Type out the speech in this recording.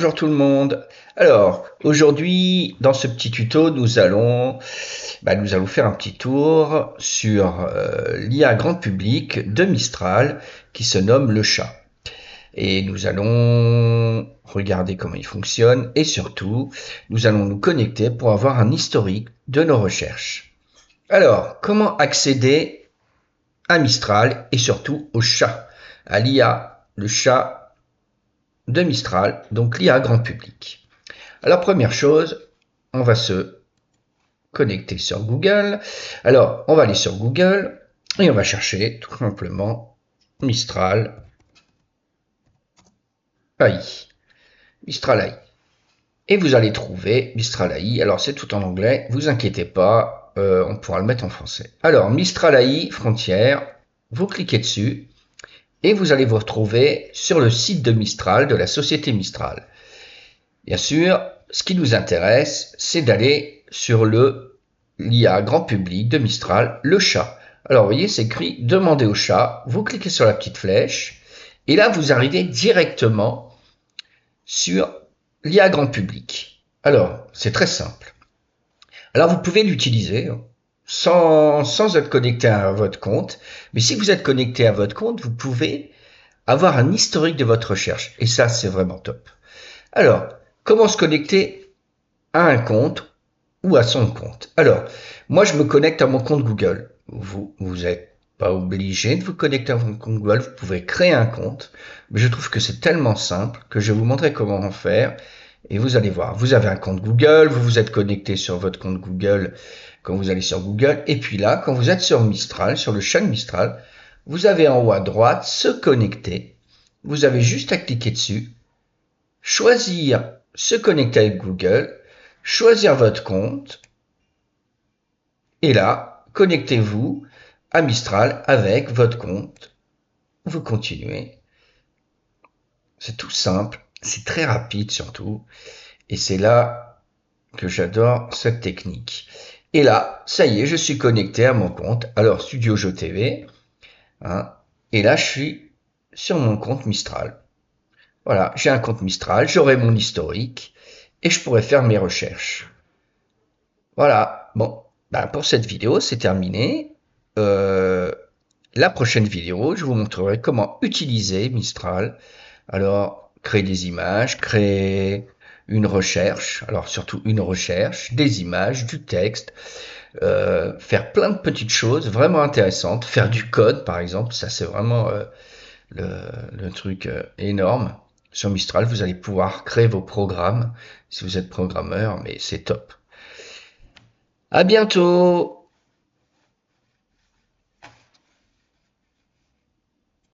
Bonjour tout le monde. Alors, aujourd'hui, dans ce petit tuto, nous allons faire un petit tour sur l'IA grand public de Mistral qui se nomme le chat. Et nous allons regarder comment il fonctionne et surtout, nous allons nous connecter pour avoir un historique de nos recherches. Alors, comment accéder à Mistral et surtout au chat, à l'IA, le chat de Mistral, donc l'IA grand public. Alors première chose, on va se connecter sur Google. Alors on va aller sur Google et on va chercher tout simplement Mistral AI. Mistral AI. Et vous allez trouver Mistral AI. Alors c'est tout en anglais, vous inquiétez pas, on pourra le mettre en français. Alors Mistral AI Frontières, vous cliquez dessus et vous allez vous retrouver sur le site de Mistral, de la société Mistral. Bien sûr, ce qui nous intéresse, c'est d'aller sur l'IA grand public de Mistral, le chat. Alors, vous voyez, c'est écrit « Demandez au chat ». Vous cliquez sur la petite flèche et là, vous arrivez directement sur l'IA grand public. Alors, c'est très simple. Alors, vous pouvez l'utiliser sans être connecté à votre compte. Mais si vous êtes connecté à votre compte, vous pouvez avoir un historique de votre recherche. Et ça, c'est vraiment top. Alors, comment se connecter à un compte ou à son compte? Alors, moi, je me connecte à mon compte Google. Vous n'êtes pas obligé de vous connecter à votre compte Google. Vous pouvez créer un compte. Mais je trouve que c'est tellement simple que je vais vous montrer comment en faire. Et vous allez voir. Vous avez un compte Google. Vous vous êtes connecté sur votre compte Google quand vous allez sur Google. Et puis là, quand vous êtes sur Mistral, sur le chat Mistral, vous avez en haut à droite se connecter. Vous avez juste à cliquer dessus. Choisir se connecter avec Google, choisir votre compte, et là, connectez-vous à Mistral avec votre compte. Vous continuez. C'est tout simple, c'est très rapide surtout, et c'est là que j'adore cette technique. Et là, ça y est, je suis connecté à mon compte. Alors, Studio Jeux TV, hein, et là, je suis sur mon compte Mistral. Voilà, j'ai un compte Mistral, j'aurai mon historique, et je pourrais faire mes recherches. Voilà, bon, pour cette vidéo, c'est terminé. Euh, la prochaine vidéo, je vous montrerai comment utiliser Mistral. Alors, créer des images, créer une recherche, alors surtout une recherche, des images, du texte, faire plein de petites choses vraiment intéressantes, faire du code par exemple, ça c'est vraiment le truc énorme. Sur Mistral, vous allez pouvoir créer vos programmes si vous êtes programmeur, mais c'est top. À bientôt!